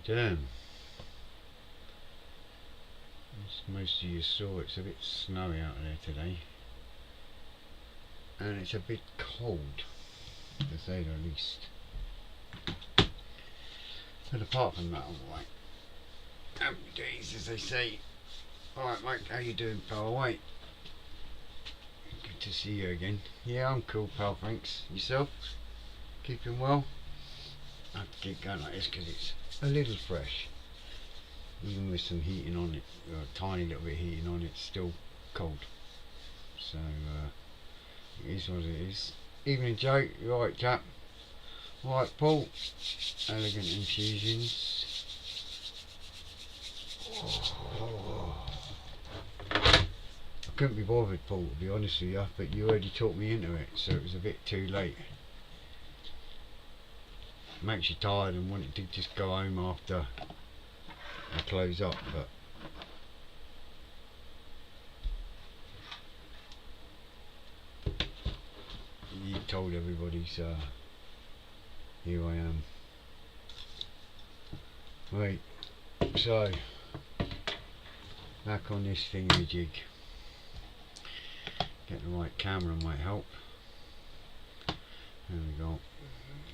Damn. As most of you saw, it's a bit snowy out there today. And it's a bit cold, to say the least. But apart from that, I'm alright. Happy days, as they say. Alright, Mike, how you doing, pal? Alright. Good to see you again. Yeah, I'm cool, pal, thanks. Yourself? Keeping well? I have to keep going like this because it's a little fresh. Even with some heating on it, or a tiny little bit of heating on it, it's still cold. So, it is what it is. Evening, Joe. You alright, chap? Alright, Paul. Elegant infusions. I couldn't be bothered, Paul, to be honest with you, but you already talked me into it, so it was a bit too late. Makes you tired and wanted to just go home after I close up, but you told everybody, so here I am. Right, so back on this thingamajig. Get the right camera might help. There we go.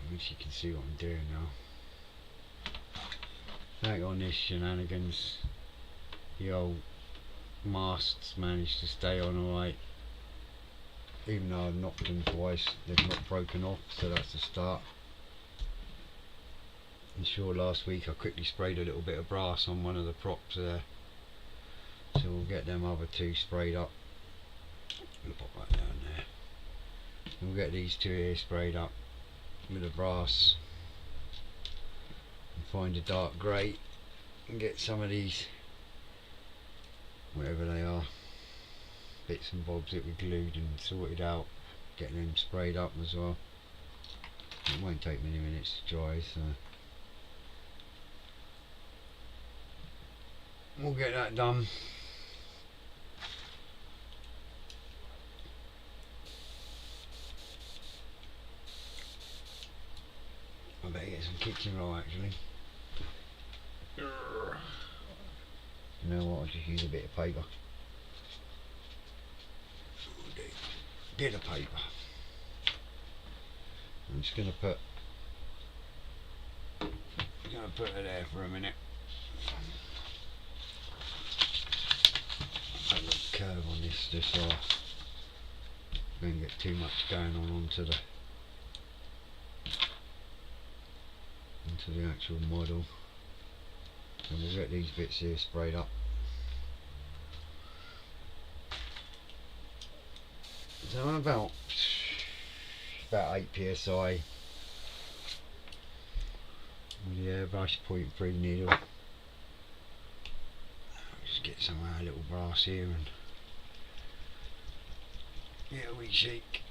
At least you can see what I'm doing now. Back on this shenanigans. The old masts managed to stay on alright. Even though I've knocked them twice, they've not broken off, so that's a start. I'm sure last week I quickly sprayed a little bit of brass on one of the props there. So we'll get them other two sprayed up. We'll pop that down there. We'll get these two here sprayed up with the brass. And find a dark grey and get some of these, whatever they are, bits and bobs that we glued and sorted out, get them sprayed up as well. It won't take many minutes to dry, so we'll get that done. I better get some kitchen roll actually. You know what, I'll just use a bit of paper. Bit of paper. I'm just gonna put it there for a minute. Put a little curve on this just so I don't get too much going on onto the actual model. And we'll get these bits here sprayed up. So I'm about 8 psi with the airbrush 0.3 needle. Just get some of our little brass here and get a wee shake.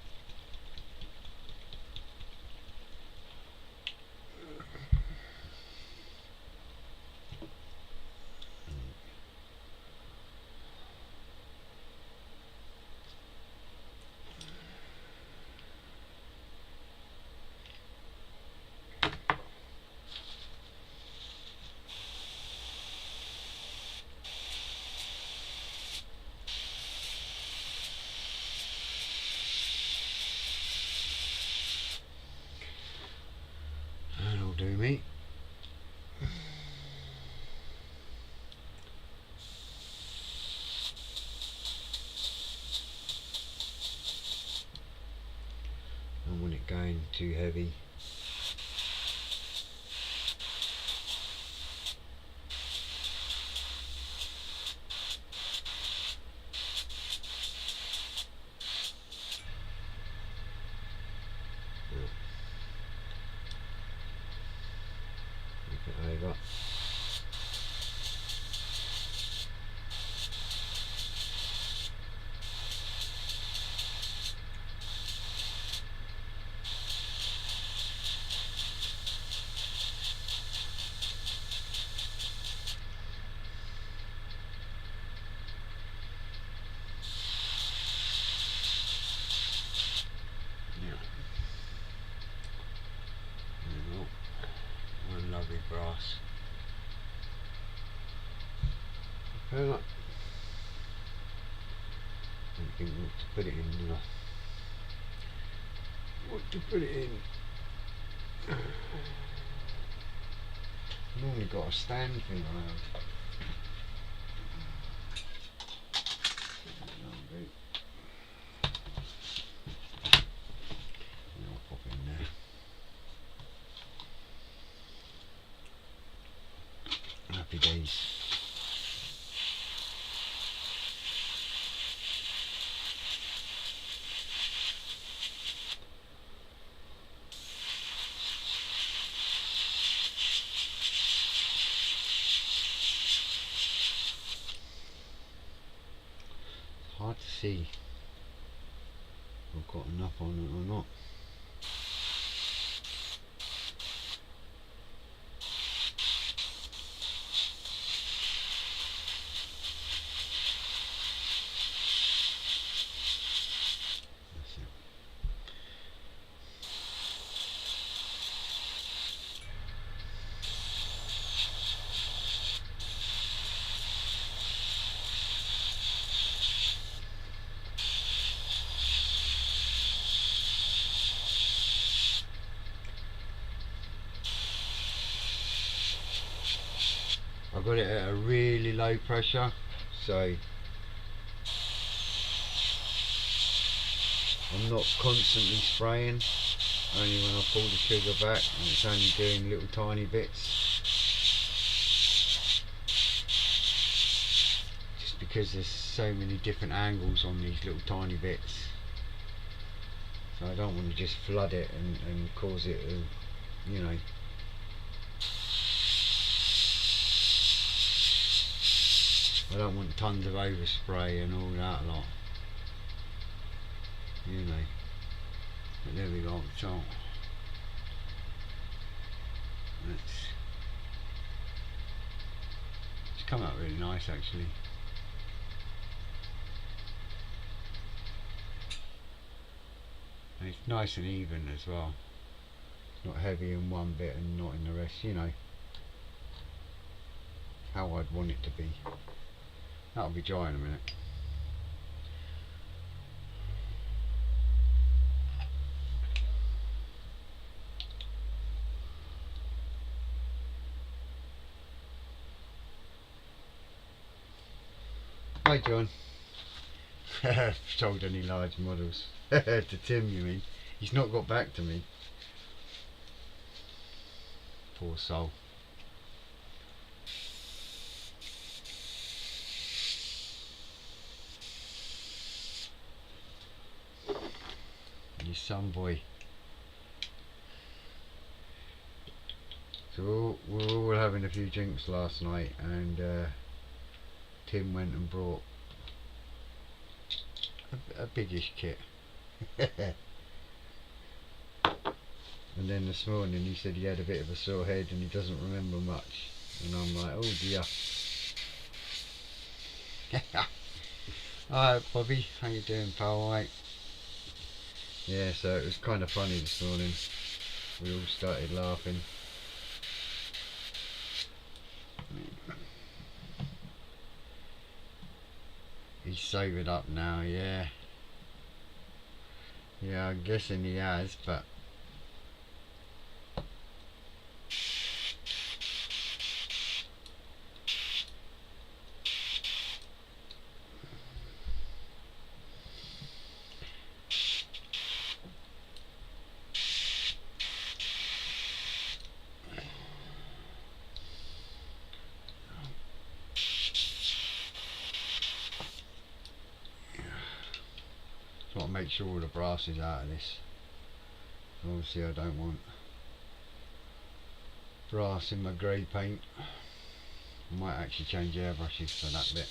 That'll do me. I don't want it going too heavy. Flip it over. There we go. One lovely brass. Well, I don't think what to put it in, do I? What to put it in? Normally got a stand thing around. I'll pop it in there. Happy days. Hard to see if I've got enough on it or not. That's it. I've got it at a really low pressure, so I'm not constantly spraying, only when I pull the trigger back and it's only doing little tiny bits. Just because there's so many different angles on these little tiny bits. So I don't want to just flood it and cause it to, you know. I don't want tons of overspray and all that lot. You know. But there we go, so it's come out really nice actually. And it's nice and even as well. It's not heavy in one bit and not in the rest, you know. How I'd want it to be. That'll be dry in a minute. Hi John. Sold any large models. To Tim you mean? He's not got back to me. Poor soul. Your son boy. So we were all having a few drinks last night and Tim went and brought a biggish kit. And then this morning he said he had a bit of a sore head and he doesn't remember much. And I'm like, oh dear. Alright Bobby, how you doing pal? Alright. Yeah, so it was kind of funny this morning. We all started laughing. He's sobered up now, yeah. Yeah, I'm guessing he has, but got to make sure all the brass is out of this. Obviously I don't want brass in my grey paint. I might actually change airbrushes for that bit.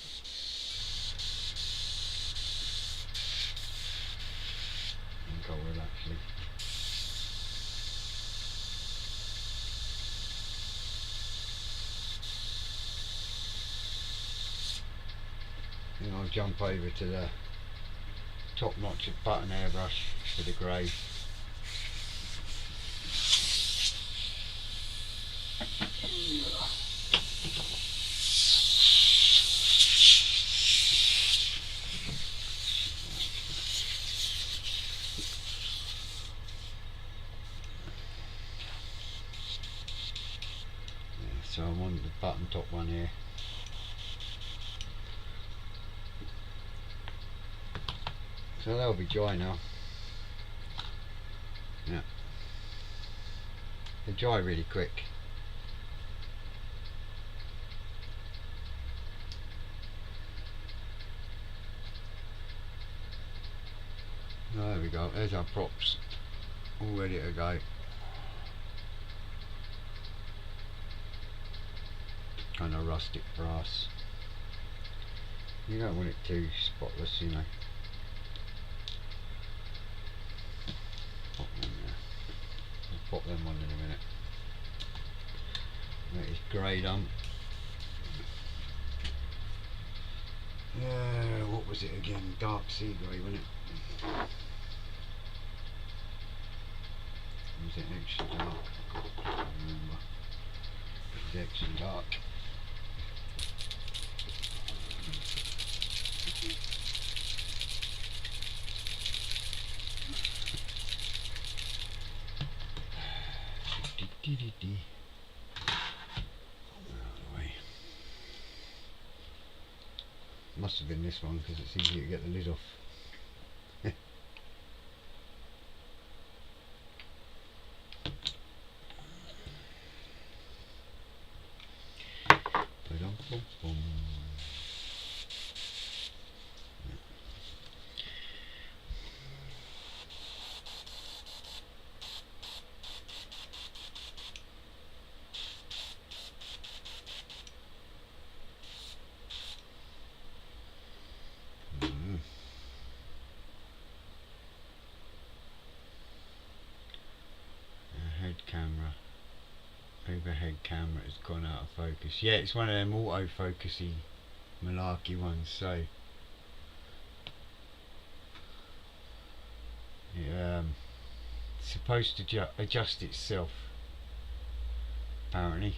I think I will actually. Then I'll jump over to the top notch of button airbrush for the grey. so I'm on the button top one here. So they'll be dry now. Yeah, they dry really quick. Oh, there we go, there's our props all ready to go. Kind of rustic brass. You don't want it too spotless, you know. Pop them there. I'll pop them on in a minute. That is grey done. What was it again? Dark sea grey, wasn't it? Was it extra dark? I can't remember. It was extra dark. Must have been this one because it's easier to get the lid off. Camera, overhead camera has gone out of focus. Yeah, it's one of them autofocusy malarkey ones, so it's supposed to adjust itself apparently,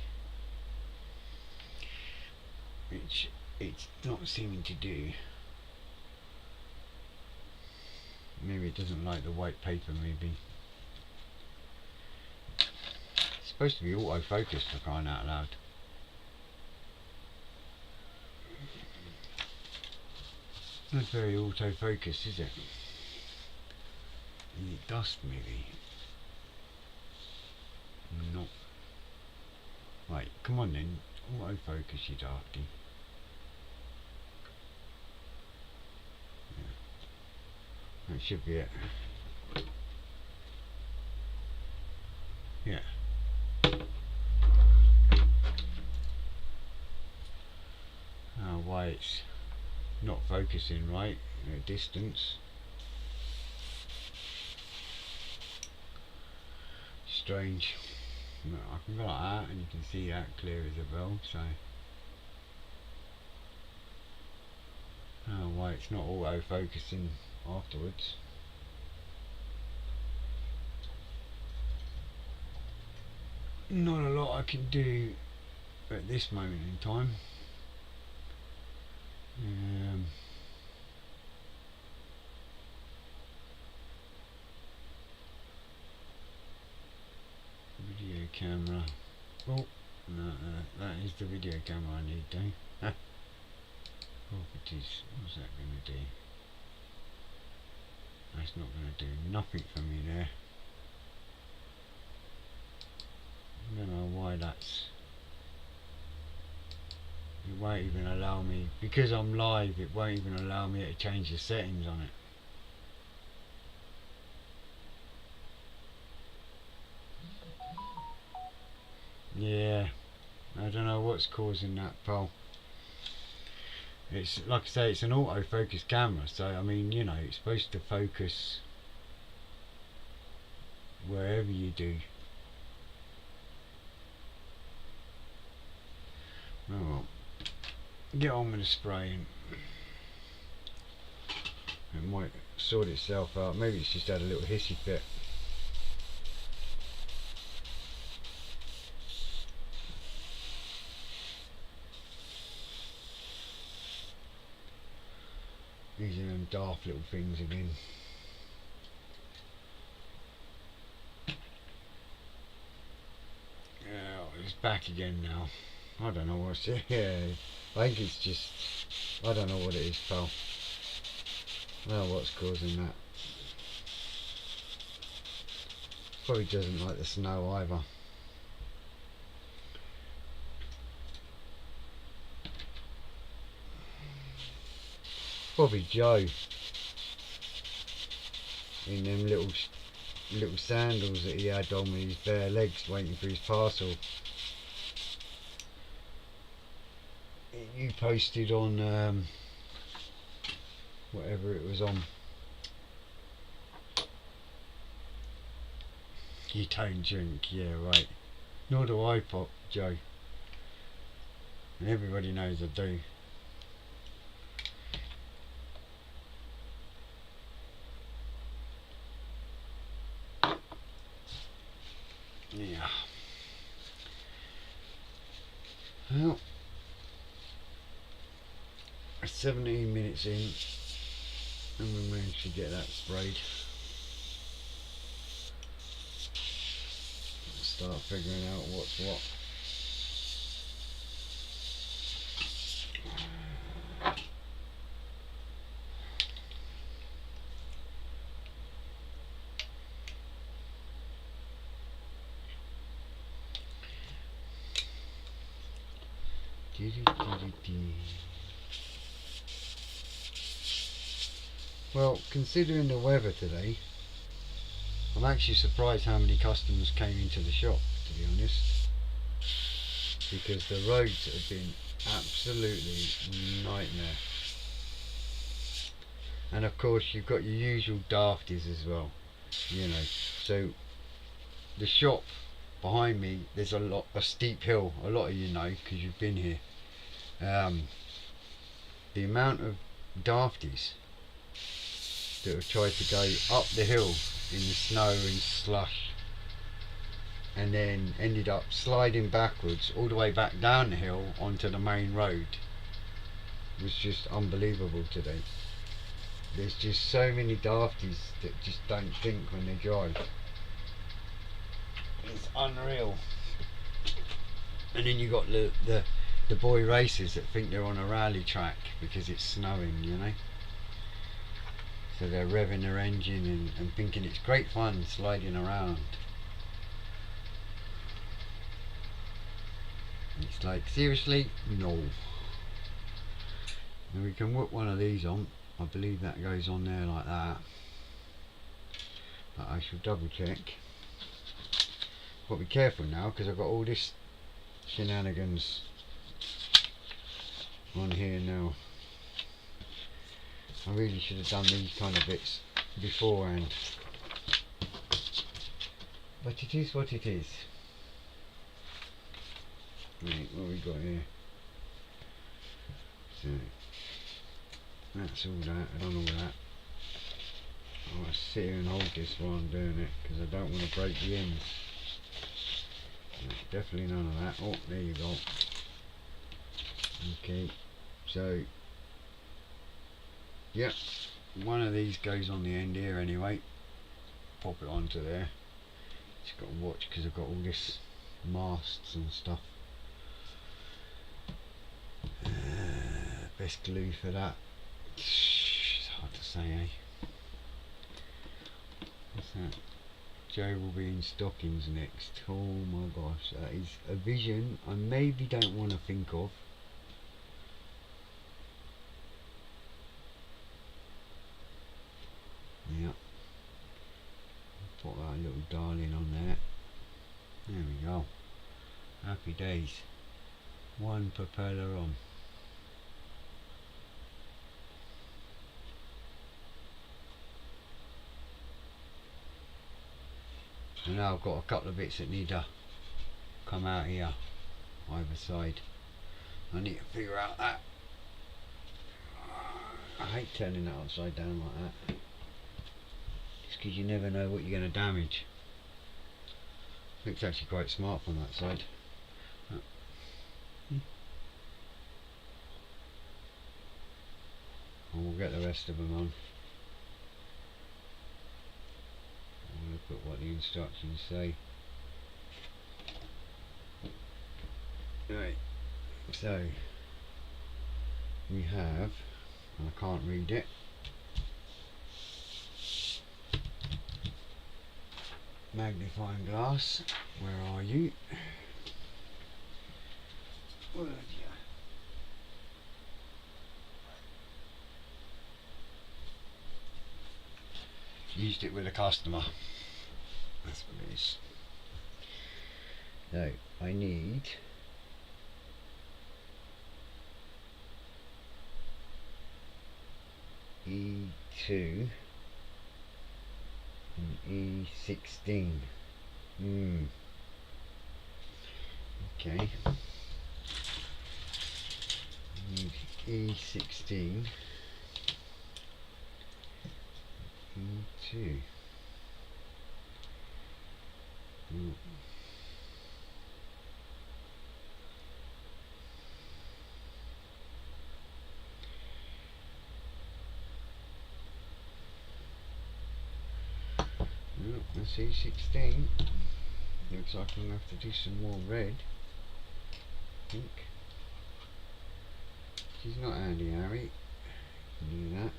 which it's not seeming to do. Maybe it doesn't like the white paper, maybe. Supposed to be autofocus, for crying out loud. Not very autofocus, is it? Is it dust, maybe? No. Right, come on then. Autofocus, you darky. Yeah. That should be it. Yeah. Why it's not focusing right at a distance. Strange. No, I can go like that and you can see that clear as a bell, so why it's not auto focusing afterwards. Not a lot I can do at this moment in time. Video camera. Oh no, that is the video camera I need though. Properties, what's that going to do? That's not going to do nothing for me there. I don't know why that's... It won't even allow me, because I'm live, it won't even allow me to change the settings on it. Yeah, I don't know what's causing that, pal. It's like I say, it's an autofocus camera, so I mean, you know, it's supposed to focus wherever you do. Oh well, get on with the spraying. It might sort itself out. Maybe it's just had a little hissy fit. These are them daft little things again. Yeah, it's back again now. I don't know what's it. Yeah, I think it's just, I don't know what it is, pal. I don't know what's causing that. Probably doesn't like the snow either. Probably Joe in them little sandals that he had on with his bare legs waiting for his parcel. You posted on whatever it was on. You don't drink, yeah, right. Nor do I, Pop, Joe. And everybody knows I do. Yeah. Well, 17 minutes in, and we managed to get that sprayed. Start figuring out what's what. Well, considering the weather today, I'm actually surprised how many customers came into the shop, to be honest, because the roads have been absolutely nightmare. And of course you've got your usual dafties as well, you know. So the shop behind me, there's a steep hill. A lot of you know because you've been here. The amount of dafties that have tried to go up the hill in the snow and slush and then ended up sliding backwards all the way back down the hill onto the main road was just unbelievable today. There's just so many dafties that just don't think when they drive. It's unreal. And then you got the boy racers that think they're on a rally track because it's snowing, you know. So they're revving their engine and thinking it's great fun sliding around. And it's like, seriously? No. And we can whip one of these on. I believe that goes on there like that. But I shall double check. Got to be careful now because I've got all this shenanigans on here now. I really should have done these kind of bits beforehand. But it is what it is. Right, what we got here? So, that's all that, I don't know that. I want to sit here and hold this while I'm doing it because I don't want to break the ends. No, definitely none of that. Oh, there you go. Okay, so yep, one of these goes on the end here anyway. Pop it onto there. Just got to watch because I've got all this masts and stuff. Best glue for that. It's hard to say, eh? What's that? Joe will be in stockings next. Oh my gosh, that is a vision I maybe don't want to think of. Yep. Put that little darling on there. There we go. Happy days. One propeller on. And now I've got a couple of bits that need to come out here, either side. I need to figure out that. I hate turning that upside down like that. Just because you never know what you're going to damage. I think it's actually quite smart from that side. And we'll get the rest of them on. I'm going to put what the instructions say. Right, so we have, and I can't read it, magnifying glass. Where are you? Where are you? Used it with a customer. That's what it is. So I need E2 and E16. Okay. I need E16, E2. Well, that's E16. Looks like I'm going to have to do some more red. I think. She's not Andy Harry. Can do that.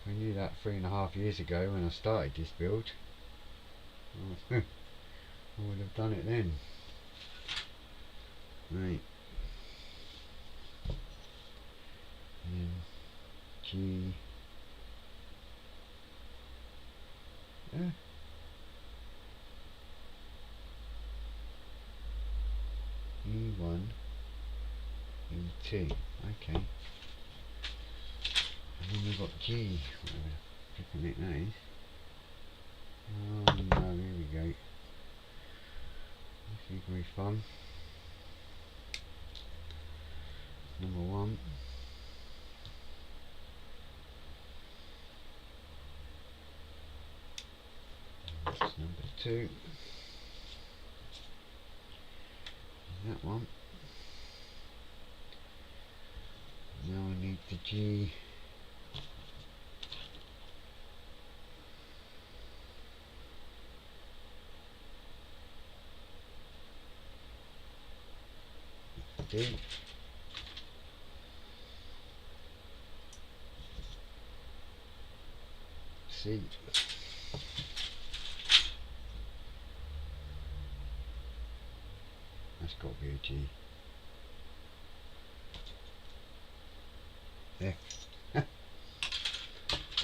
I knew that 3.5 years ago when I started this build. I would have done it then. Right. And G. E1, E2. Okay. And then we've got G. Whatever flipping it that is. Oh no, here we go. This is going to be fun. Number 1. That's number 2. That one. Now I need the G. D. C. That's got to be a G. F.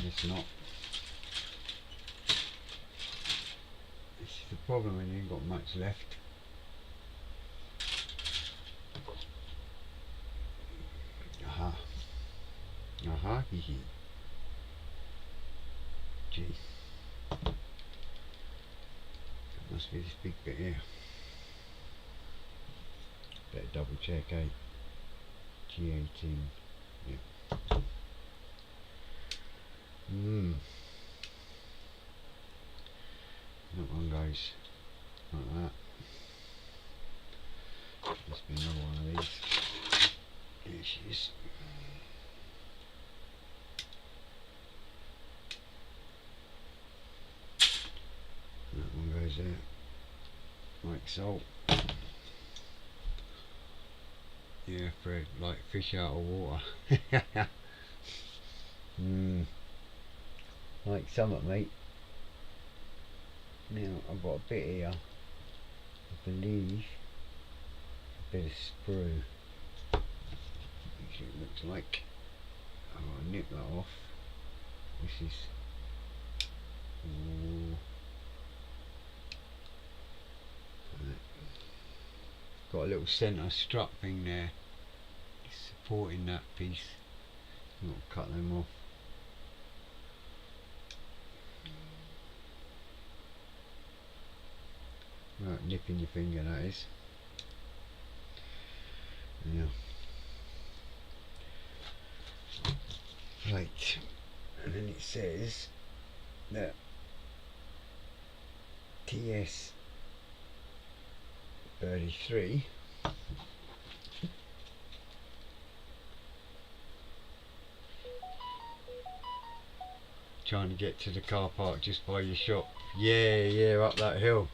It's not. This is the problem when you ain't got much left. Aha. Aha, hee hee. G. That must be this big bit here. Better double check, eh? G18. Yeah. That one goes like that. Must be another one of these. Here she is. That one goes there. Like so. Yeah, Fred, like fish out of water. Like something, mate. Now I've got a bit here. I believe a bit of sprue. Which it looks like. I'll nip that off. This is. Got a little centre strut thing there supporting that piece. Not cut them off. Right, nipping your finger, that is. Yeah. Right, and then it says that TS 33 2 trying to get to the car park just by your shop. Yeah, up that hill.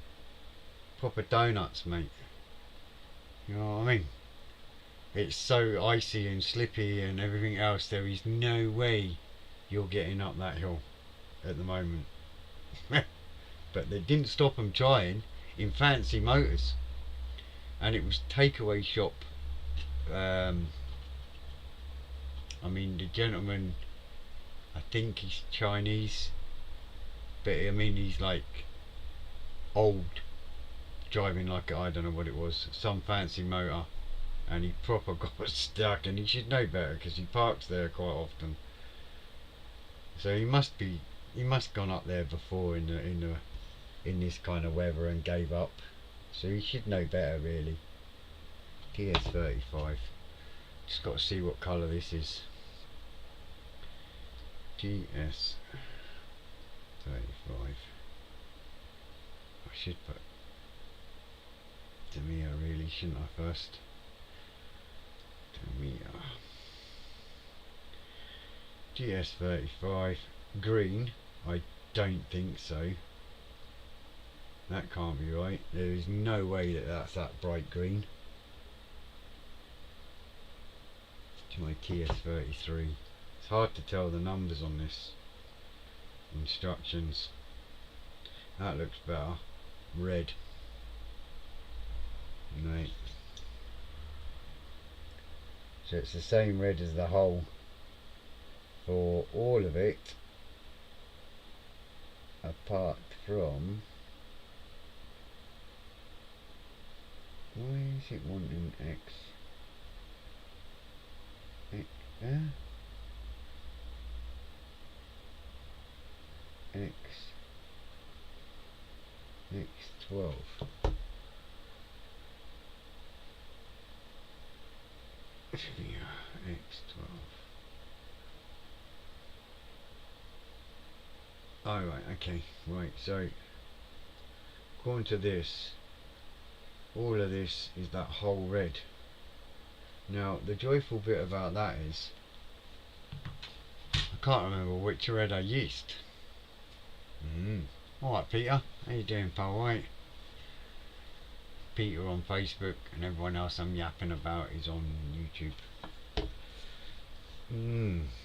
Proper donuts, mate. You know what I mean? It's so icy and slippy and everything else, there is no way you're getting up that hill at the moment. But they didn't stop them trying in Fancy Motors. And it was takeaway shop. I mean, the gentleman, I think he's Chinese, but I mean, he's like old, driving like, I don't know what it was, some fancy motor, and he proper got stuck, and he should know better because he parks there quite often. So he must gone up there before in this kind of weather and gave up. So he should know better, really. TS35. Just got to see what colour this is. TS35. I should put Demia, really, shouldn't I, first? Demia. GS35 green. I don't think so. That can't be right. There is no way that that's that bright green. To my TS33. It's hard to tell the numbers on this. Instructions. That looks better. Red. No. So it's the same red as the whole for all of it, apart from, why is it wanting X? X12. Yeah, X12. Oh right, okay, right, so according to this, all of this is that whole red. Now the joyful bit about that is, I can't remember which red I used. Alright Peter, how you doing pal, right? Peter on Facebook, and everyone else I'm yapping about is on YouTube.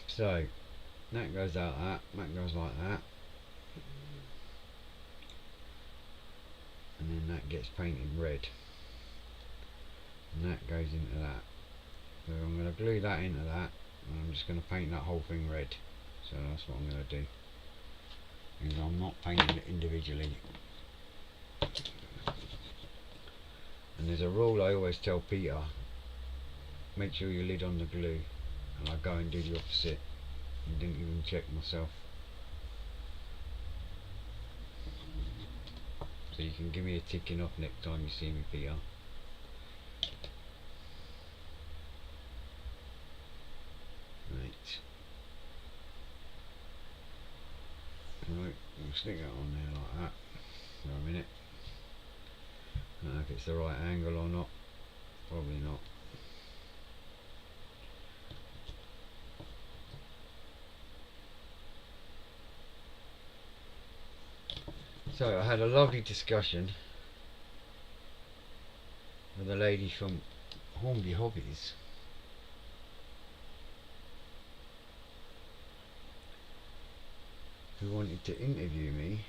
So that goes out that goes like that, and then that gets painted red, and that goes into that. So I'm going to glue that into that, and I'm just going to paint that whole thing red. So that's what I'm going to do, because I'm not painting it individually. And there's a rule I always tell Peter: make sure you lid on the glue, and I go and do the opposite and didn't even check myself. So you can give me a ticking off next time you see me, Peter. Right. Right, we'll stick that on there like that for a minute. I don't know if it's the right angle or not. Probably not. So I had a lovely discussion with a lady from Hornby Hobbies, who wanted to interview me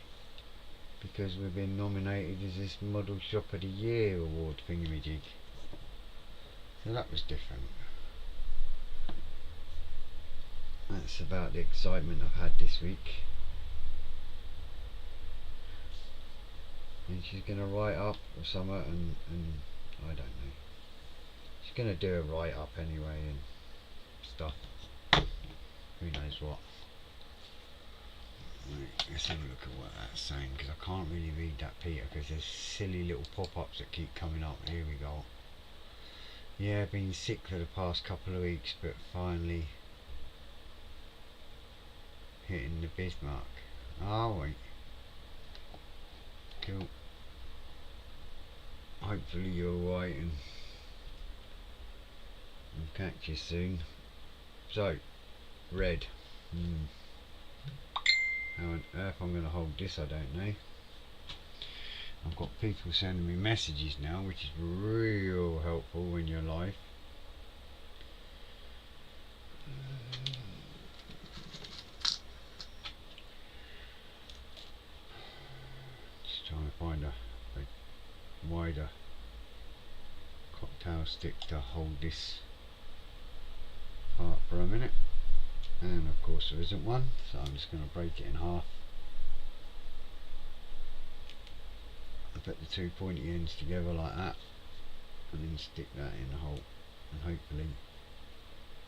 because we've been nominated as this Model Shop of the Year award thingamajig. So that was different. That's about the excitement I've had this week. And she's going to write up or something, and I don't know. She's going to do a write up anyway and stuff. Who knows what. Right, let's have a look at what that's saying, because I can't really read that, Peter, because there's silly little pop-ups that keep coming up. Here we go. Yeah, I've been sick for the past couple of weeks, but finally hitting the Bismarck. Oh wait. Cool. Hopefully you're alright and I'll catch you soon. So, red. How on earth I'm going to hold this, I don't know. I've got people sending me messages now, which is real helpful when you're live. Just trying to find a wider cocktail stick to hold this part for a minute. And of course there isn't one, so I'm just going to break it in half. I put the two pointy ends together like that, and then stick that in the hole, and hopefully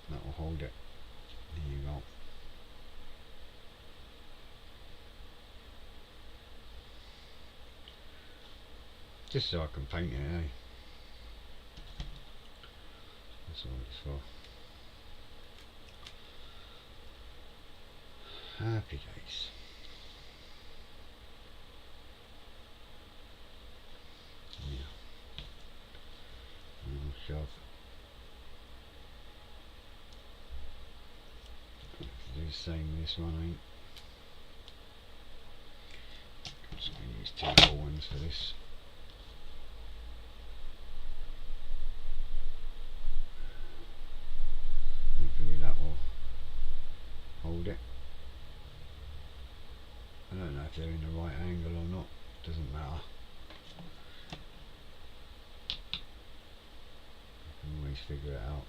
that will hold it. There you go. Just so I can paint it, eh? That's all it's for. Happy days. Yeah. I'll shove. Do the same with this one, ain't? So I use two little ones for this. Hopefully that will hold it. I don't know if they're in the right angle or not, doesn't matter. You can always figure it out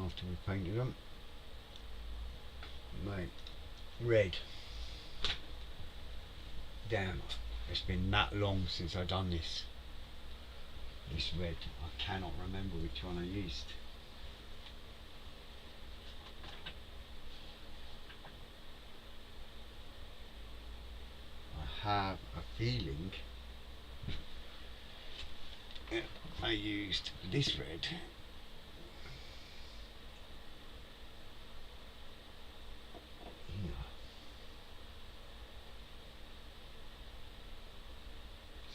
after we've painted them. Mate, red. Damn, it's been that long since I've done this. This red, I cannot remember which one I used. I have a feeling I used this red.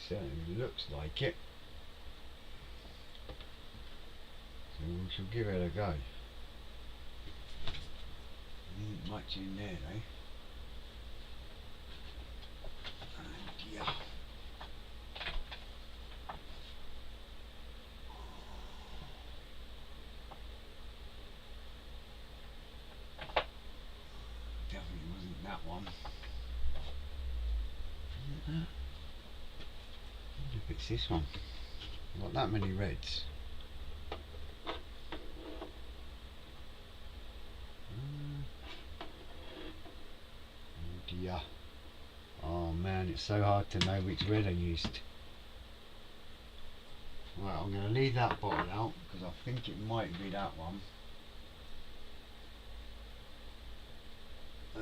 Certainly looks like it. So we shall give it a go. There ain't much in there though. And yeah. Definitely wasn't that one. I wonder if it's this one. I've got that many reds. Oh dear. Oh man, it's so hard to know which red I used. Right, I'm going to leave that bottle out because I think it might be that one. I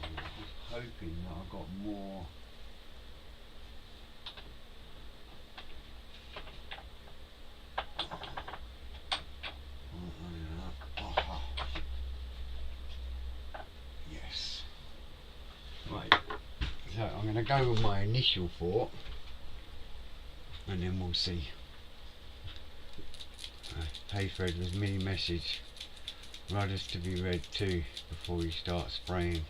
was hoping that I got more. Yes. Right. So I'm going to go with my initial thought, and then we'll see. Hey Fred, with mini message. Rudders to be read too before you start spraying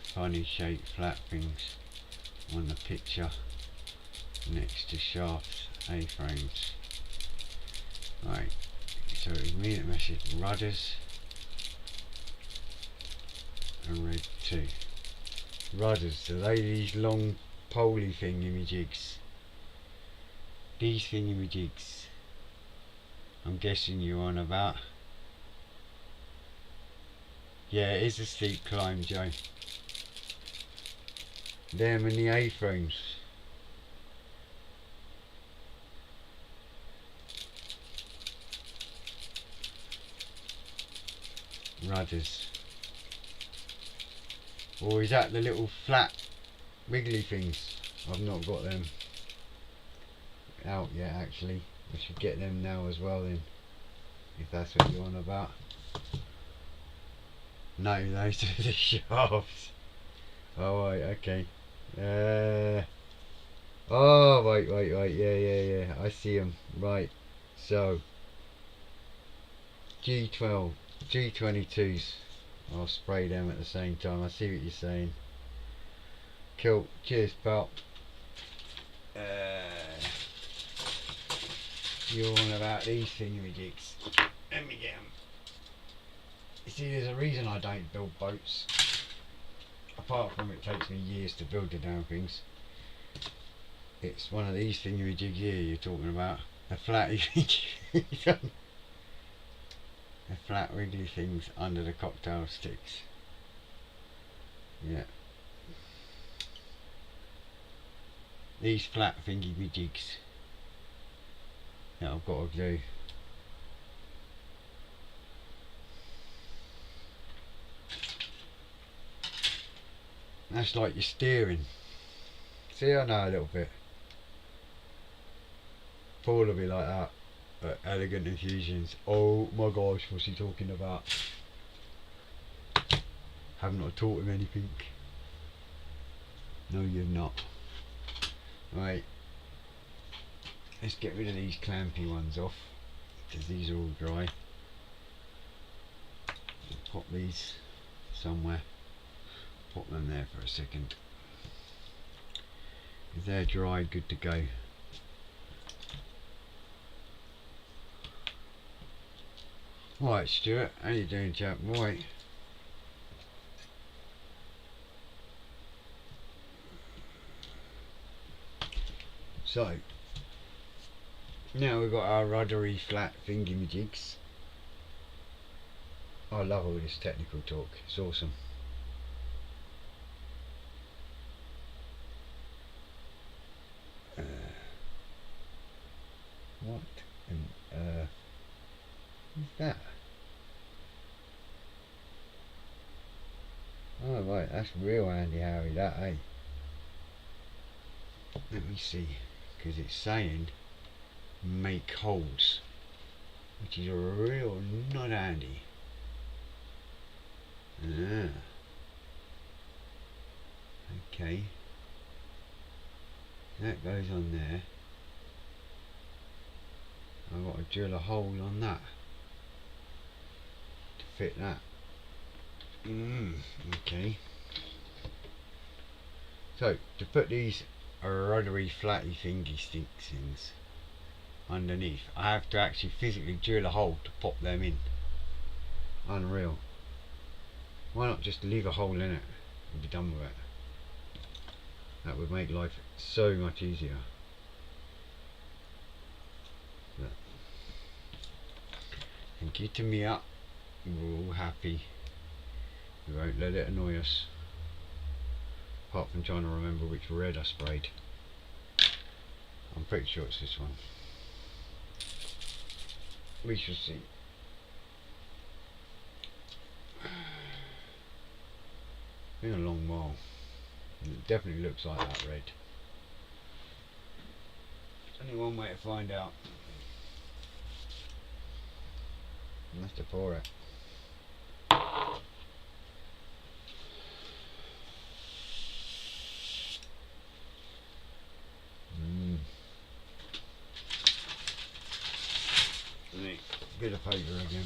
funny shaped flat things on the picture next to shafts A-frames. Right, so it was me that messaged rudders and red too. Rudders, are they these long poly thingamajigs? These thingamajigs I'm guessing you're on about. Yeah, it is a steep climb, Joe. Them and the A-frames. Rudders. Or is that the little flat wiggly things? I've not got them out yet actually. I should get them now as well then, if that's what you're on about. No, those are the shafts. Oh right, okay. Oh wait, yeah, I see them. Right, so G12 G22s. I'll spray them at the same time. I see what you're saying. Cool. Cheers, pal. You're on about these thingamajigs. Let me get them. You see, there's a reason I don't build boats. Apart from it takes me years to build the damn things. It's one of these thingamajigs here you're talking about. The flatty thing. The flat wiggly things under the cocktail sticks. Yeah. These flat thingy-majigs that I've got to do. That's like your steering. See, I know a little bit. Paul will be like that at Elegant Infusions. Oh my gosh, what's he talking about? Haven't I taught him anything? No, you've not. Right, let's get rid of these clampy ones off because these are all dry. Pop these somewhere. Put them there for a second. If they're dry, good to go. Right, Stuart, how you doing, chap? Right. So, now we've got our ruddery flat thingy-majigs. I love all this technical talk, it's awesome. What what's that? Oh right, that's real Andy Harry, that, eh? Let me see, because it's saying make holes, which is a real not handy. Okay, that goes on there. I've got to drill a hole on that to fit that. Okay. So to put these ruddery flatty thingy things underneath, I have to actually physically drill a hole to pop them in. Unreal. Why not just leave a hole in it and be done with it? That would make life so much easier. Look. Thank you to Mia. We're all happy. We won't let it annoy us. Apart from trying to remember which red I sprayed. I'm pretty sure it's this one. We shall see. Been a long while. It definitely looks like that red. There's only one way to find out. You have to pour it. Bit of paper again.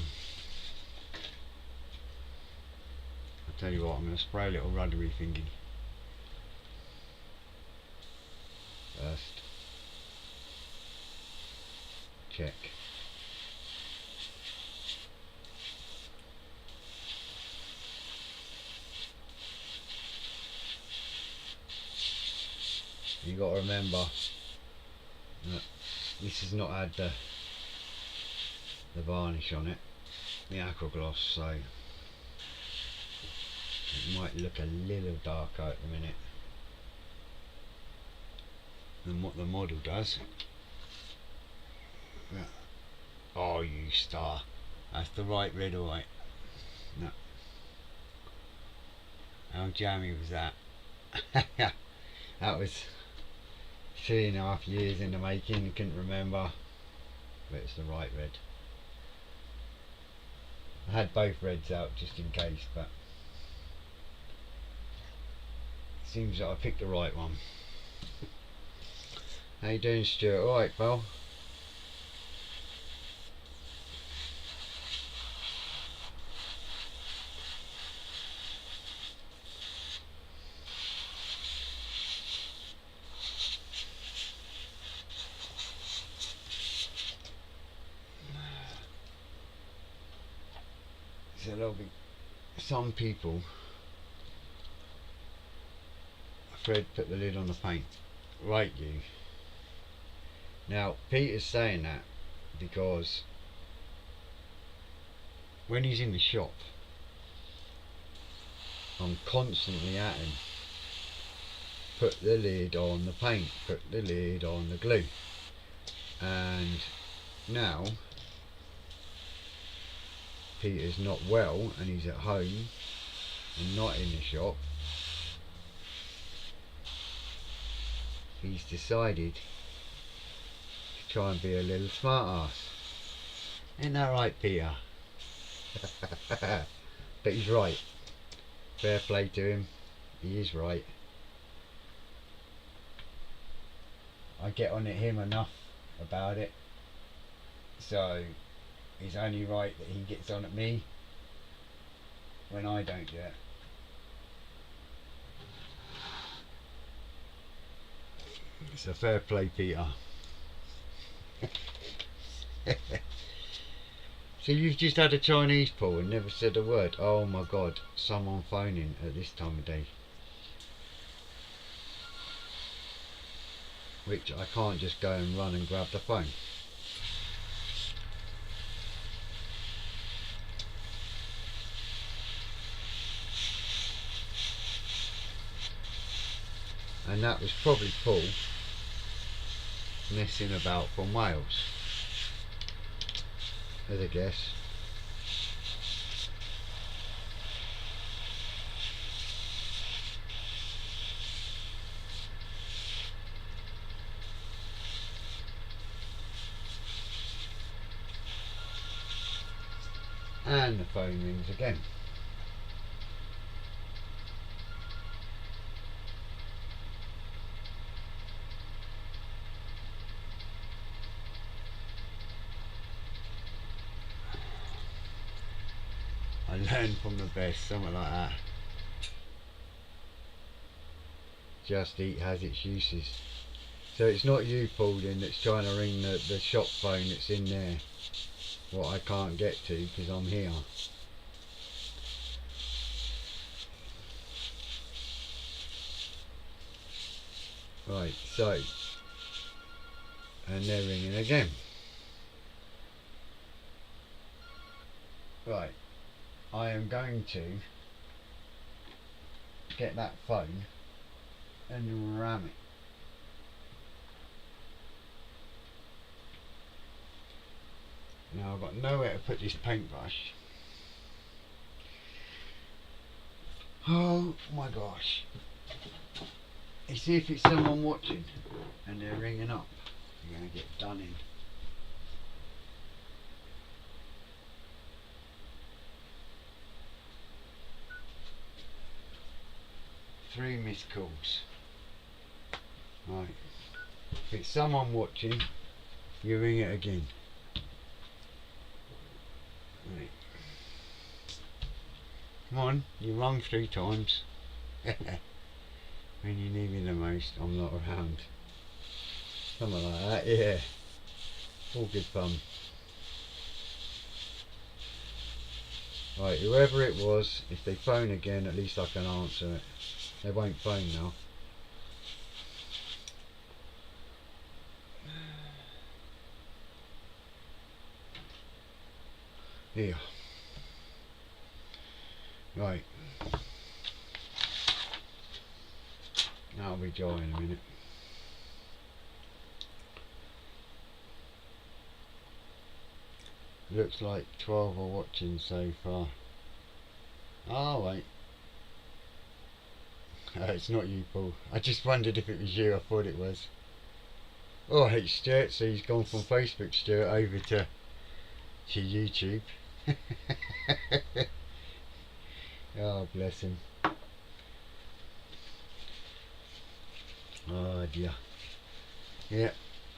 I'll tell you what, I'm going to spray a little ruddery thingy first. Check. You got to remember that this has not had the varnish on it, the aqua gloss, so it might look a little darker at the minute than what the model does. Oh, you star, that's the right red, alright. No. How jammy was that? That was 3.5 years in the making, couldn't remember, but it's the right red. I had both reds out just in case, but it seems that I picked the right one. How you doing, Stuart? Alright, pal? So there'll be some people. Fred put the lid on the paint. Right, you. Now Peter's saying that because when he's in the shop, I'm constantly at him. Put the lid on the paint, put the lid on the glue. And now Peter's not well and he's at home and not in the shop. He's decided to try and be a little smart ass. Ain't that right, Peter? But he's right. Fair play to him. He is right. I get on at him enough about it, so it's only right that he gets on at me when I don't do it. It's a fair play, Peter. So you've just had a Chinese pull and never said a word. Oh my God, someone phoning at this time of day. Which I can't just go and run and grab the phone. And that was probably Paul messing about from Wales, as a guess. And the phone rings again. I learned from the best, something like that. Just Eat has its uses. So it's not you, Pauline, that's trying to ring the shop phone that's in there, what I can't get to because I'm here. Right, so, and they're ringing again. Right, I am going to get that phone and ram it. Now I've got nowhere to put this paintbrush. Oh my gosh. You see, if it's someone watching and they're ringing up, you're going to get done in. Three missed calls. Right. If it's someone watching, you ring it again. Right. Come on, you rung 3 times. When you need me the most, I'm not around. Something like that, yeah. All good fun. Right, whoever it was, if they phone again, at least I can answer it. They won't phone now. Here. Right. That'll be dry in a minute. Looks like 12 are watching so far. Oh wait. It's not you, Paul. I just wondered if it was you. I thought it was. Oh, hey Stuart, so he's gone from Facebook, Stuart, over to YouTube. Oh, bless him. Oh dear. Yeah,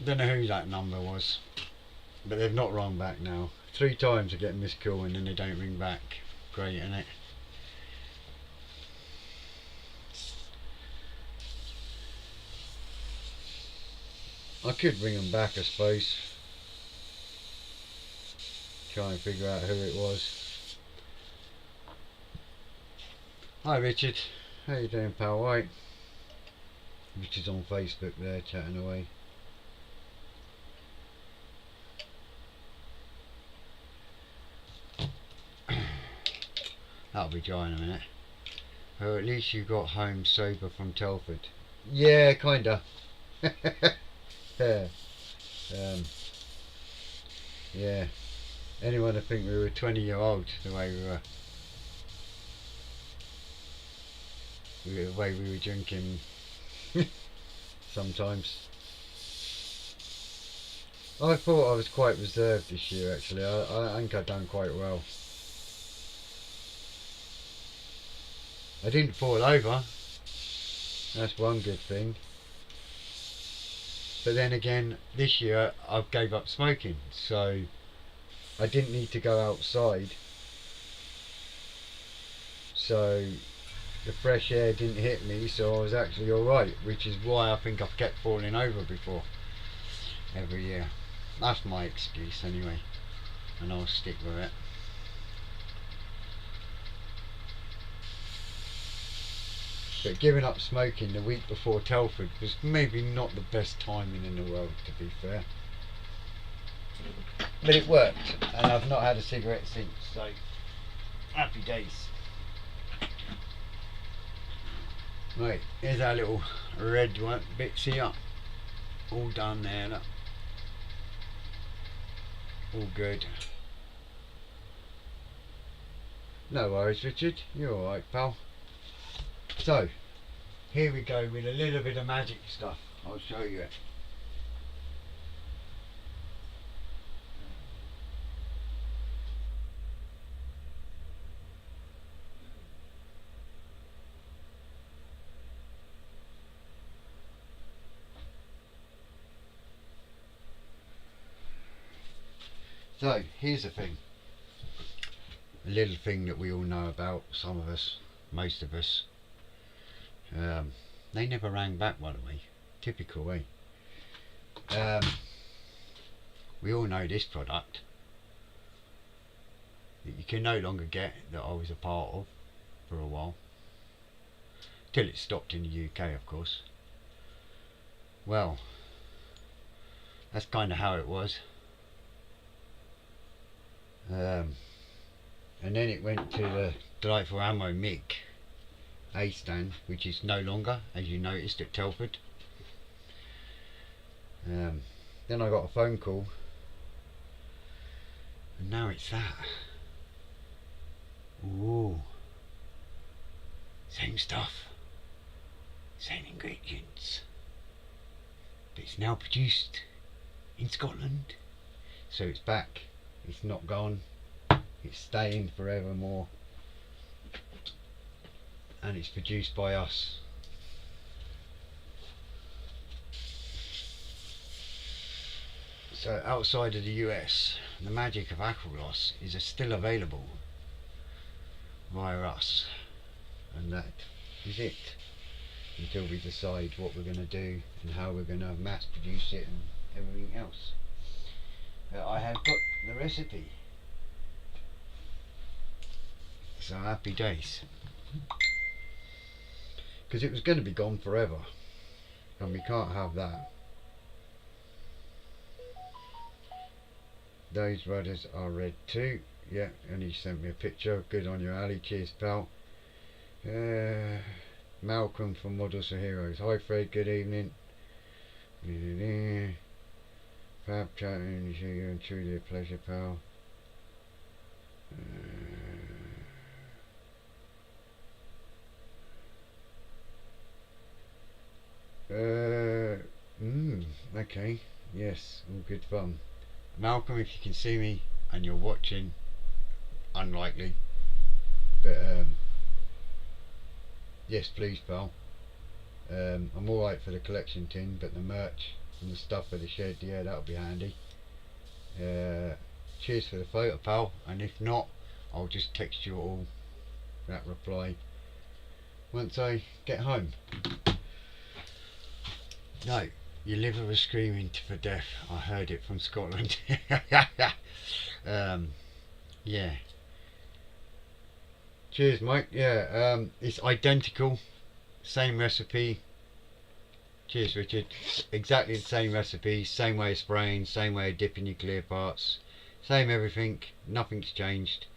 don't know who that number was, but they've not rung back now. 3 times I get missed call and then they don't ring back. Great, isn't it? I could ring them back, I suppose. Try and figure out who it was. Hi Richard, how you doing pal? Right, Richard's on Facebook there chatting away. That'll be dry in a minute. Oh, at least you got home sober from Telford. Yeah, kinda. Yeah. Yeah. Anyone would think we were 20-year-olds the way we were. The way we were drinking sometimes. I thought I was quite reserved this year actually. I think I've done quite well. I didn't fall over. That's one good thing. But then again, this year I've gave up smoking, so I didn't need to go outside. So the fresh air didn't hit me, so I was actually alright, which is why I think I've kept falling over before every year. That's my excuse anyway, and I'll stick with it. But giving up smoking the week before Telford was maybe not the best timing in the world, to be fair. But it worked, and I've not had a cigarette since, so happy days. Right, here's our little red one, bits here, all done there, look. All good. No worries Richard, you're alright pal. So, here we go with a little bit of magic stuff. I'll show you it. So, here's the thing. A little thing that we all know about, some of us, most of us. They never rang back, by the way. Typical, eh? We all know this product that you can no longer get, that I was a part of for a while. Till it stopped in the UK, of course. Well, that's kind of how it was. And then it went to the Delightful Ammo MIG A stand, which is no longer, as you noticed, at Telford. Then I got a phone call, and now it's that. Ooh, same stuff, same ingredients, but it's now produced in Scotland, so it's back. It's not gone. It's staying forevermore, and it's produced by us. So outside of the US, the magic of Aquagloss is still available via us, and that is it until we decide what we're going to do and how we're going to mass produce it and everything else. I have got the recipe, so happy days, because it was going to be gone forever and we can't have that. Those brothers are red too. Yeah, and he sent me a picture. Good on you, Ali. Cheers, pal. Malcolm from Models for Heroes. Hi, Fred. Good evening. Fab chatting. You and truly a pleasure, pal. Okay. Yes, all good fun. Malcolm, if you can see me and you're watching, unlikely, but yes please pal. I'm alright for the collection tin, but the merch and the stuff for the shed, yeah, that'll be handy. Cheers for the photo, pal, and if not, I'll just text you all that reply once I get home. No, your liver was screaming for death. I heard it from Scotland. Yeah. Cheers, Mike. Yeah, it's identical, same recipe. Cheers, Richard. Exactly the same recipe, same way of spraying, same way of dipping your clear parts, same everything. Nothing's changed.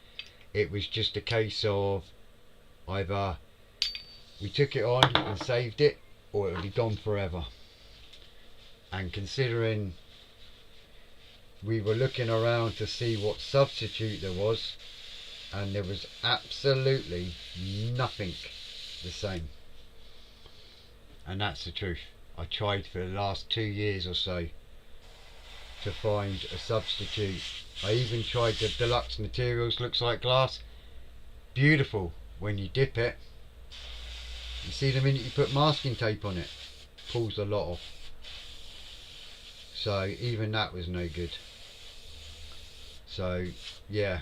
It was just a case of either we took it on and saved it, or it would be gone forever. And considering we were looking around to see what substitute there was, and there was absolutely nothing the same. And that's the truth. I tried for the last 2 years or so to find a substitute. I even tried the deluxe materials, looks like glass. Beautiful when you dip it. You see, the minute you put masking tape on it, pulls a lot off. So even that was no good. So yeah,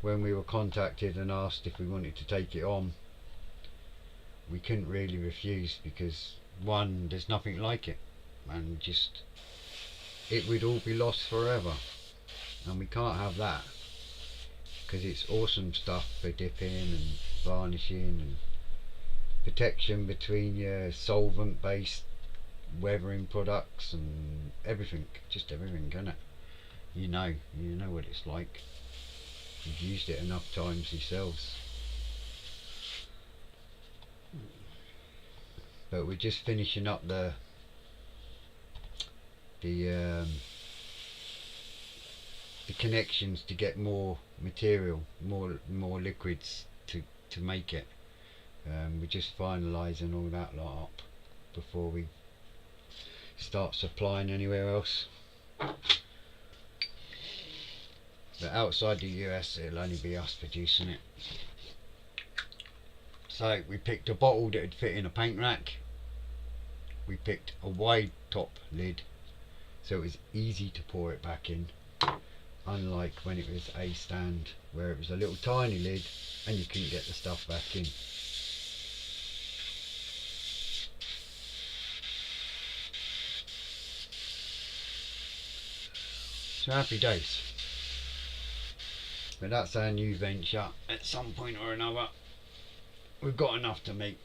when we were contacted and asked if we wanted to take it on, we couldn't really refuse, because one, there's nothing like it, and just it would all be lost forever, and we can't have that, because it's awesome stuff for dipping and varnishing and protection between your solvent based weathering products and everything, just everything, can it? You know what it's like. You've used it enough times yourselves. But we're just finishing up the connections to get more material, more liquids to make it. We're just finalising all that lot up before we start supplying anywhere else. But outside the US, it'll only be us producing it. So we picked a bottle that would fit in a paint rack. We picked a wide top lid, so it was easy to pour it back in, unlike when it was a stand, where it was a little tiny lid and you couldn't get the stuff back in. So happy days. But that's our new venture. At some point or another, we've got enough to make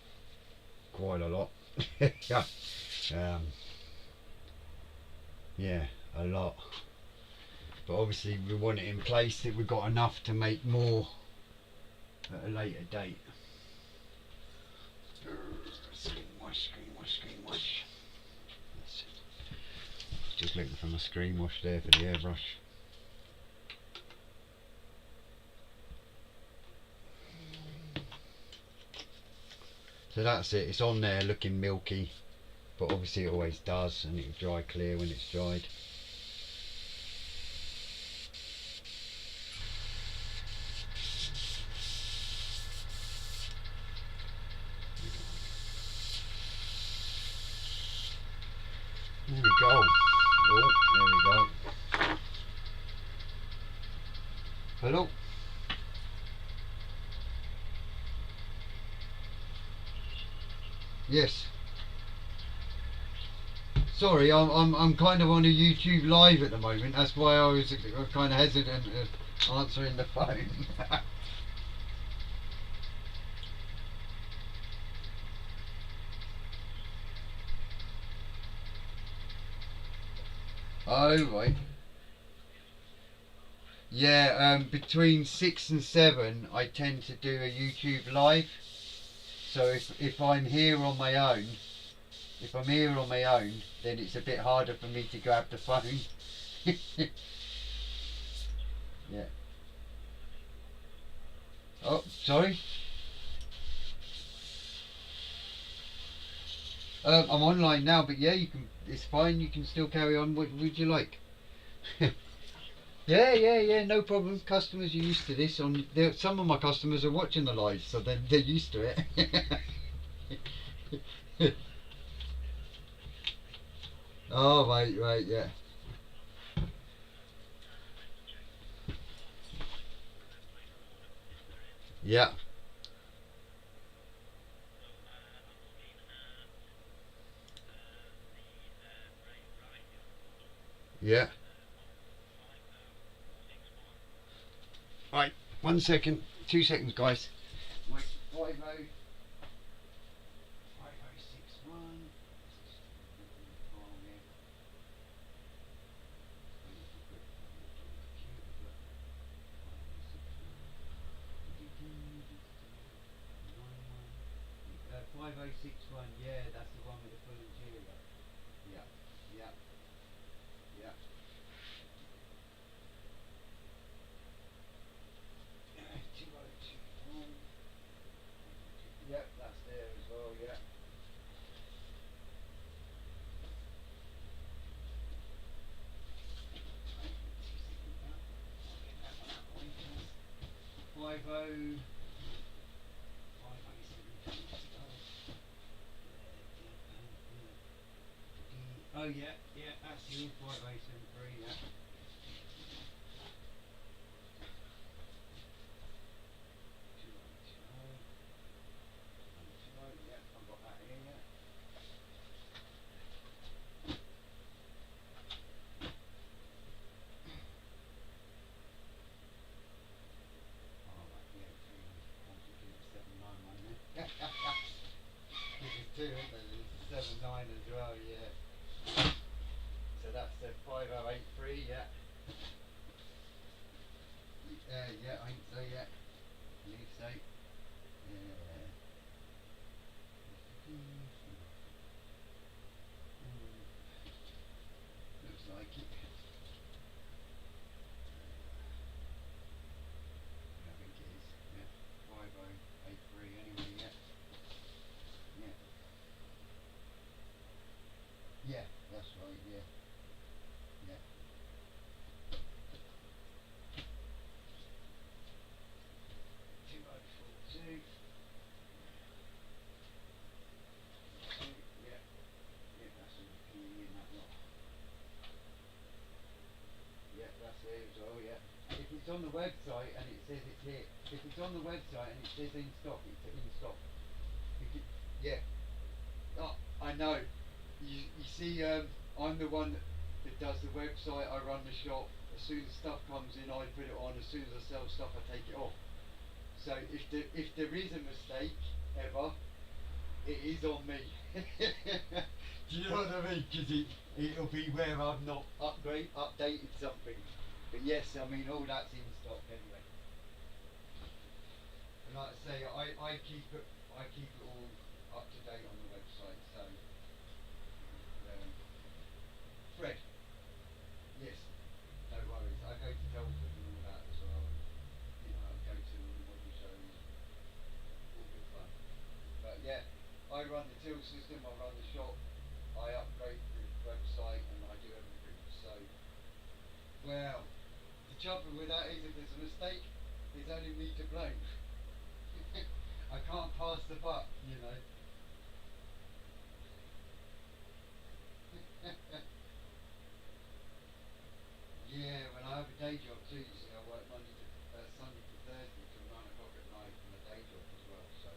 quite a lot. Yeah, a lot. But obviously we want it in place that we've got enough to make more at a later date. Screen wash. Just looking for my screen wash there for the airbrush. So that's it, it's on there looking milky, but obviously it always does, and it'll dry clear when it's dried. There we go. Oh, there we go. Hello. Yes. Sorry, I'm kind of on a YouTube live at the moment. That's why I was kind of hesitant answering the phone. Oh right. Yeah, between 6 and 7 I tend to do a YouTube live. So if I'm here on my own, then it's a bit harder for me to grab the phone. Yeah. Oh, sorry. I'm online now, but yeah, you can. It's fine. You can still carry on. What would you like? Yeah. No problem. Customers are used to this. Some of my customers are watching the live, so they're used to it. Oh right, yeah. Yeah. Yeah. Right, 1 second, 2 seconds, guys. 6-1, yeah, that's the one with the full interior. Yeah, yeah, yeah. 2021. Yep, that's there as well, yeah. I'll get that one out the way first. 50 Oh yeah, yeah, that's you, 5073, yeah. 2020, yeah, I've got that here, yeah. Oh, right, yeah, 3 1 there. There's two, isn't there? There's a 79 as well, yeah. So that's the 5083, yeah. Yeah, I think so, yeah. I believe so. Yeah. Looks like it. Yeah, I think it is. Yeah. 5083 anyway, yeah. Yeah. Yeah, that's right, yeah. Yeah. 2042. Yeah. Yeah, that's all the PE in that lot. Yeah, that's it as well, yeah. If it's on the website and it says it's here, if it's on the website and it says in stock, it's in stock. Yeah. Oh, I know. You see, I'm the one that does the website. I run the shop. As soon as stuff comes in, I put it on. As soon as I sell stuff, I take it off. So if there is a mistake ever, it is on me. Do you know what I mean? Because it'll be where I've not updated something. But yes, I mean all that's in stock anyway. And like I say, I keep it all up to date on the website. So Fred, yes, no worries. I go to Telford and all that as well. And, you know, I go to all the model shows, all good fun. But yeah, I run the till system. I run the shop. I upgrade the website and I do everything. So, well, the trouble with that is if there's a mistake, there's only me to blame. I can't pass the buck, you know. Yeah, when I have a day job too, you see, I work Sunday to Thursday till 9 o'clock at night on a day job as well. So,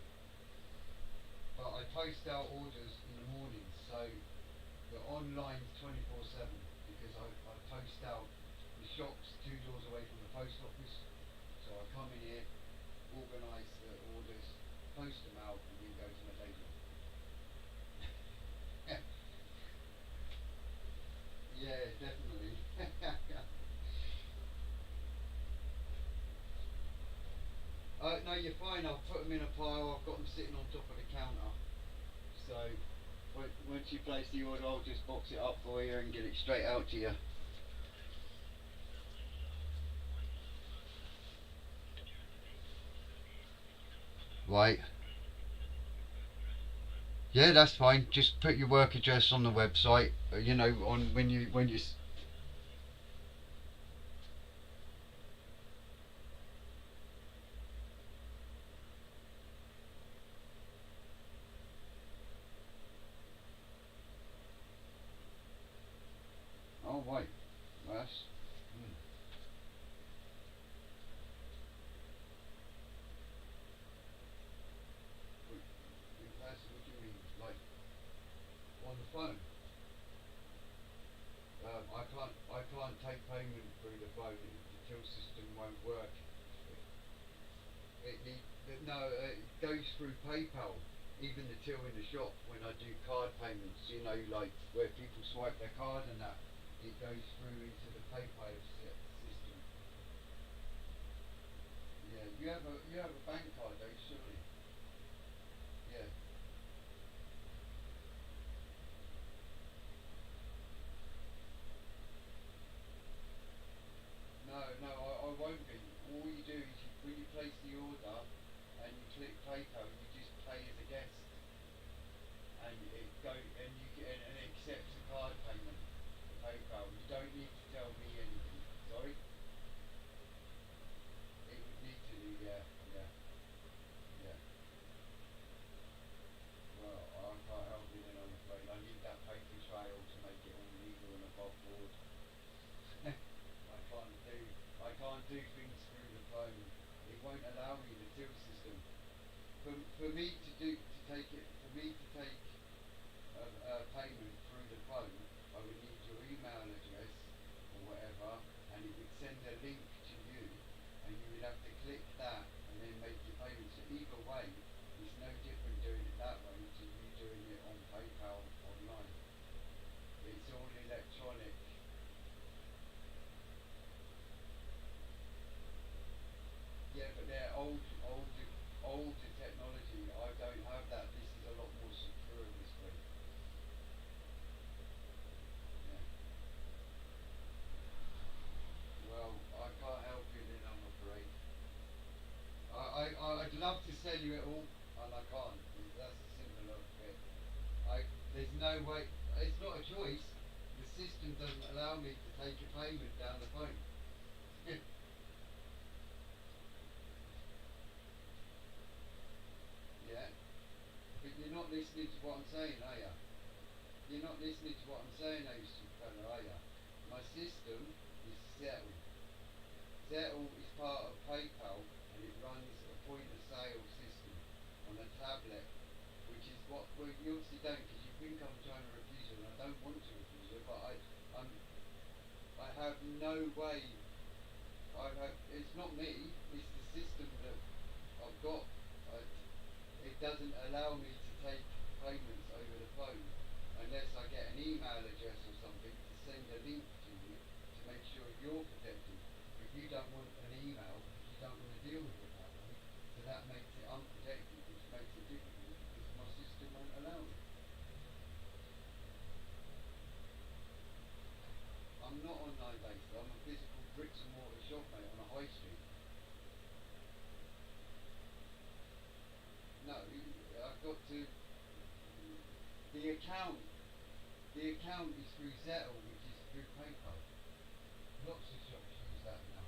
but I post out orders in the morning, so the online's 24/7 because I post out the shops 2 doors away from the post office. So I come in here, organise the orders, post them out, and then go to my day job. Yeah, definitely. No, you're fine. I'll put them in a pile. I've got them sitting on top of the counter. So once you place the order, I'll just box it up for you and get it straight out to you. Right. Yeah, that's fine. Just put your work address on the website. You know, on when you. Oh wait, well, that's. Hmm. What do you mean? Like on the phone? I can't take payment through the phone. The till system won't work. No, it goes through PayPal. Even the till in the shop when I do card payments, you know, like where people swipe their card and that, it goes through into the PayPal system. Yeah, you have a bank card though, surely. Yeah. don't need to tell me anything. Sorry? It would need to do, yeah, yeah, yeah. Well, I can't help you then, I'm afraid. I need that paper trail to make it all legal and above board. I can't do things through the phone. It won't allow me, the till system. For me to do, to take it, for me to take a payment through the phone, I would need your email address or whatever, and it would send a link to you, and you would have to click that and then make your payment. So either way, it's no different doing it that way to you doing it on PayPal online. It's all electronic. Yeah, but they're older technology. I don't have that. This is a lot more secure this way. Yeah. Well, I can't help you then, I'm afraid. I'd love to sell you it all, and I can't. That's the simple of it. There's no way. It's not a choice. The system doesn't allow me to take a payment down the phone. Yeah, but you're not listening to what I'm saying, are you? You're not listening to what I'm saying, fella, are you? My system is Settle. Settle is part of PayPal, and it runs a point of sale system on a tablet, which is what, well, you obviously don't, because you think I'm trying to refuse it, and I don't want to refuse it, but I have no way. It's not me, it's the system that I've got. It doesn't allow me to take payments over the phone unless I get an email address or something to send a link to you to make sure you're protected. But you don't want an email because you don't want to deal with it that way. So that makes it unprotected, which makes it difficult because my system won't allow it. I'm not online based, I'm a physical bricks and mortar shop, mate, on a high street. No, I've got to. The account, the account is through Zettle, which is through PayPal. Lots of shops use that now.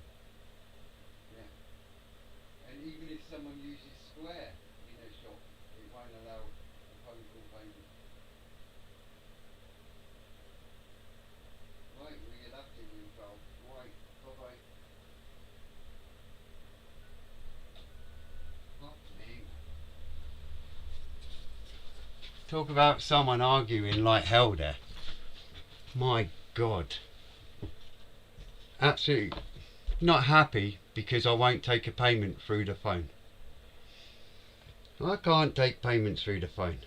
Yeah. And even if someone uses Square in their shop, it won't allow a phone call payment. Right, well, you'll have to do, pal. Right, bye bye. Fuck me. Talk about someone arguing like hell there. My God. Absolutely not happy because I won't take a payment through the phone. I can't take payments through the phone.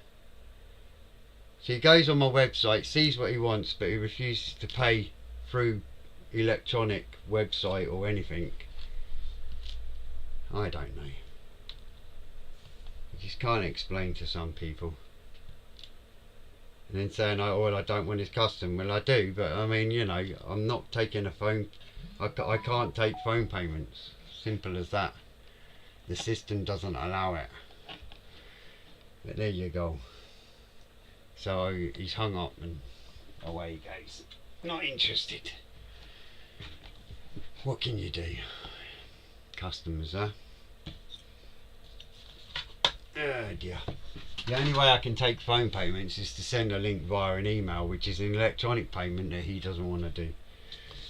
So he goes on my website, sees what he wants, but he refuses to pay through electronic website or anything. I don't know. I just can't explain to some people. And then saying, oh, well, I don't want his custom. Well, I do, but I mean, you know, I'm not taking a phone. I can't take phone payments. Simple as that. The system doesn't allow it. But there you go. So he's hung up and away he goes. Not interested. What can you do? Customers, huh? Oh dear. The only way I can take phone payments is to send a link via an email, which is an electronic payment that he doesn't want to do.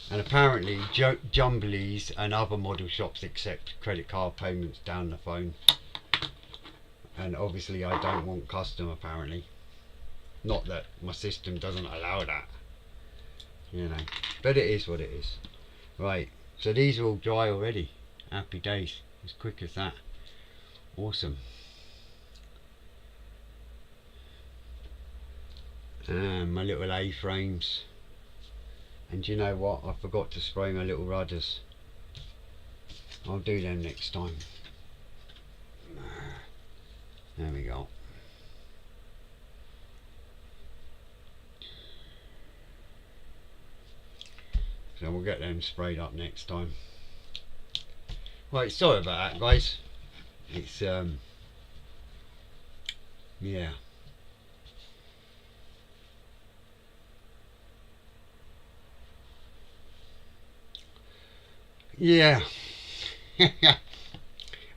And apparently Jumblies and other model shops accept credit card payments down the phone. And obviously I don't want custom, apparently. Not that my system doesn't allow that, you know, but it is what it is. Right, so these are all dry already. Happy days, as quick as that. Awesome. And my little A-frames. And you know what, I forgot to spray my little rudders. I'll do them next time. There we go. So we'll get them sprayed up next time. Right, sorry about that, guys. It's yeah. Yeah.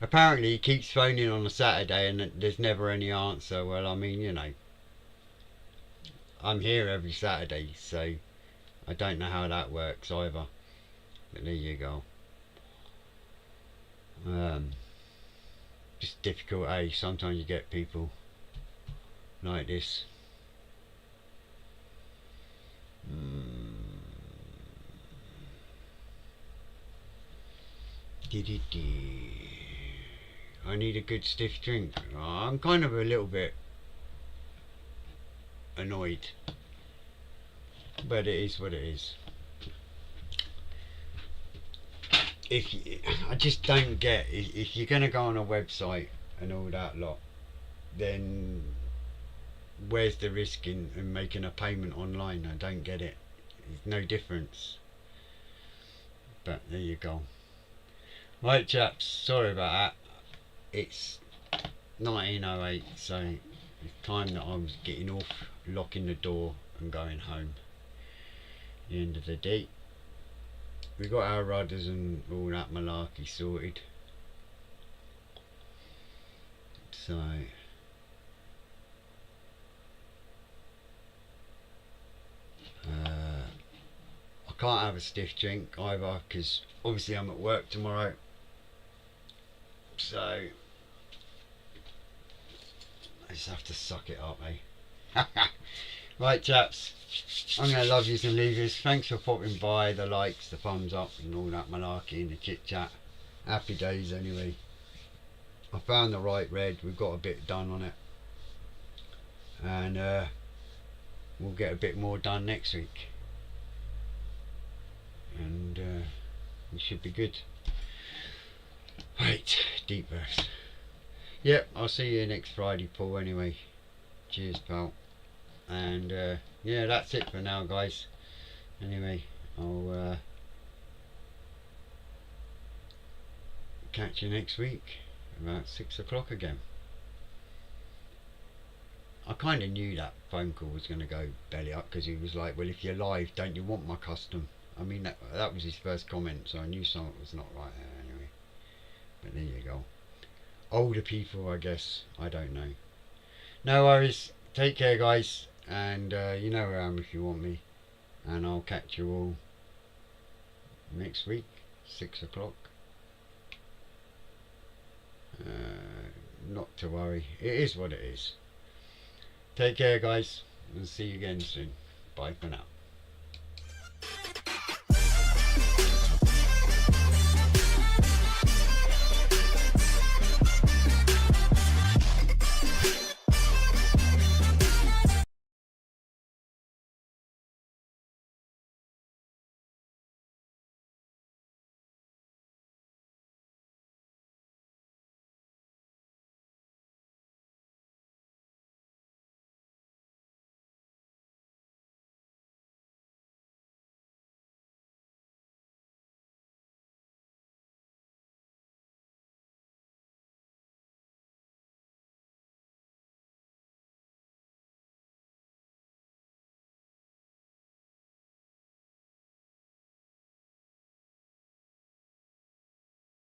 Apparently he keeps phoning on a Saturday and there's never any answer. Well, I mean, I'm here every Saturday, so I don't know how that works either. But there you go. Um, just difficult, eh? Sometimes you get people like this. I need a good stiff drink. I'm kind of a little bit annoyed, but it is what it is. I just don't get, if you're gonna go on a website and all that lot, then where's the risk in making a payment online? I don't get it. There's no difference. But there you go. Right, chaps, sorry about that. It's 1908, so it's time that I was getting off, locking the door and going home. At the end of the day, we got our rudders and all that malarkey sorted. So I can't have a stiff drink either because obviously I'm at work tomorrow. So I just have to suck it up, eh? Right, chaps, I'm going to love yous and leave yous. Thanks for popping by, the likes, the thumbs up and all that malarkey and the chit chat. Happy days anyway. I found the right red, we've got a bit done on it. And we'll get a bit more done next week. And we should be good. Right, deep breaths. Yep, I'll see you next Friday, Paul, anyway. Cheers, pal. And yeah, that's it for now, guys. Anyway, I'll catch you next week about 6 o'clock again. I kind of knew that phone call was going to go belly up because he was like, well, if you're live, don't you want my custom? I mean, that was his first comment, so I knew something was not right there anyway. But there you go. Older people, I guess. I don't know. No worries. Take care, guys. And you know where I am if you want me. And I'll catch you all next week, 6 o'clock. Not to worry. It is what it is. Take care, guys. And see you again soon. Bye for now.